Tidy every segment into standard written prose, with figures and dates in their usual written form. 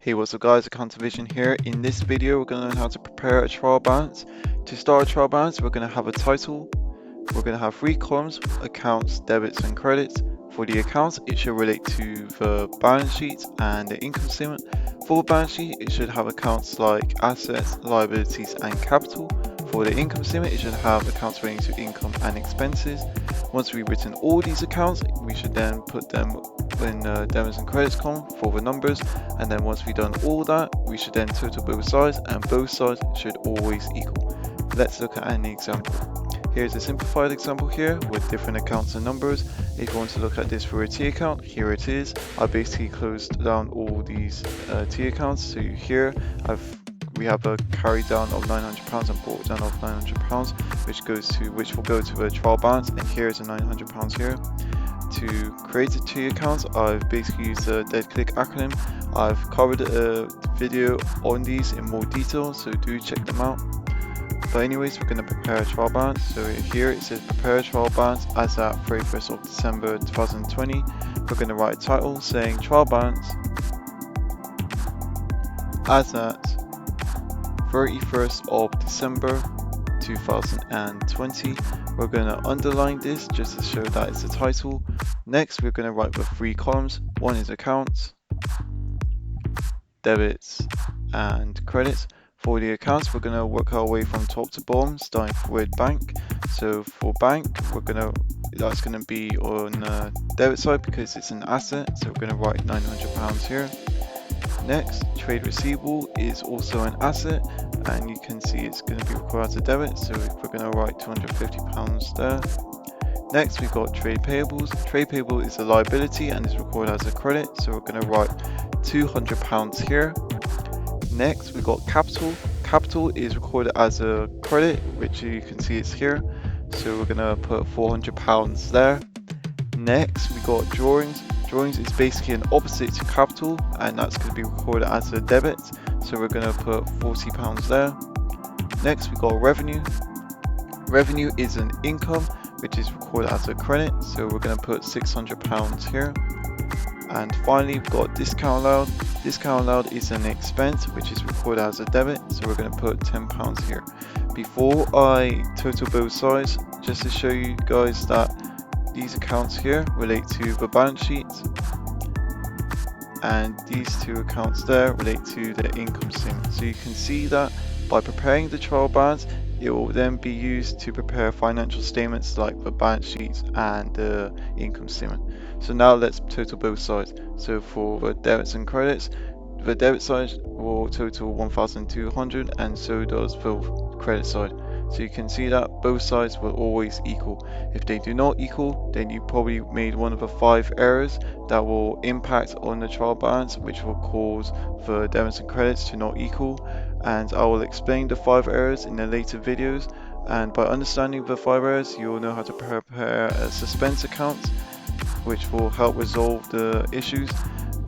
Hey, what's up guys, Accounting Vision here. In this video we're going to learn how to prepare a trial balance. To start a trial balance we're going to have a title, we're going to have three columns, accounts, debits and credits. For the accounts it should relate to the balance sheet and the income statement. For the balance sheet it should have accounts like assets, liabilities and capital. For the income statement it should have accounts relating to income and expenses. Once we've written all these accounts we should then put them in debits and credits column for the numbers, and then once we've done all that we should then total both sides, and both sides should always equal. Let's look at an example. Here's a simplified example here with different accounts and numbers. If you want to look at this for a T account, here it is. I basically closed down all these T accounts. So here we have a carry down of £900 and brought down of £900, which will go to a trial balance, and here's a £900 here. To create the T accounts, I've basically used the dead click acronym. I've covered a video on these in more detail, so do check them out. But anyways, we're going to prepare a trial balance. So here it says prepare a trial balance as at 31st of December 2020. We're going to write a title saying trial balance as at 31st of December 2020. We're going to underline this just to show that it's a title. Next we're going to write the three columns. One is accounts, debits and credits. For the accounts we're going to work our way from top to bottom, starting with bank. So for bank that's going to be on the debit side because it's an asset, so we're going to write £900 here. Next, trade receivable is also an asset, and you can see it's going to be required to debit, so we're going to write £250 there. Next we've got trade payables. Trade payable is a liability and is recorded as a credit, so we're going to write £200 here. Next we've got capital. Capital is recorded as a credit, which you can see it's here, so we're going to put £400 there. Next we got drawings. Drawings is basically an opposite to capital, and that's going to be recorded as a debit, so we're going to put £40 there. Next we got revenue. Revenue is an income which is recorded as a credit, so we're going to put £600 here. And finally we've got discount allowed. Discount allowed is an expense which is recorded as a debit, so we're going to put £10 here. Before I total both sides, just to show you guys that these accounts here relate to the balance sheet, and these two accounts there relate to the income statement. So you can see that by preparing the trial balance, it will then be used to prepare financial statements like the balance sheets and the income statement. So now let's total both sides. So for the debits and credits, the debit side will total 1,200, and so does the credit side. So you can see that both sides will always equal. If they do not equal, then you probably made one of the 5 errors that will impact on the trial balance, which will cause the debits and credits to not equal. And I will explain the 5 errors in the later videos. And by understanding the 5 errors, you will know how to prepare a suspense account, which will help resolve the issues.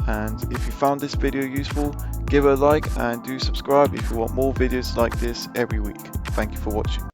And if you found this video useful, give it a like and do subscribe if you want more videos like this every week. Thank you for watching.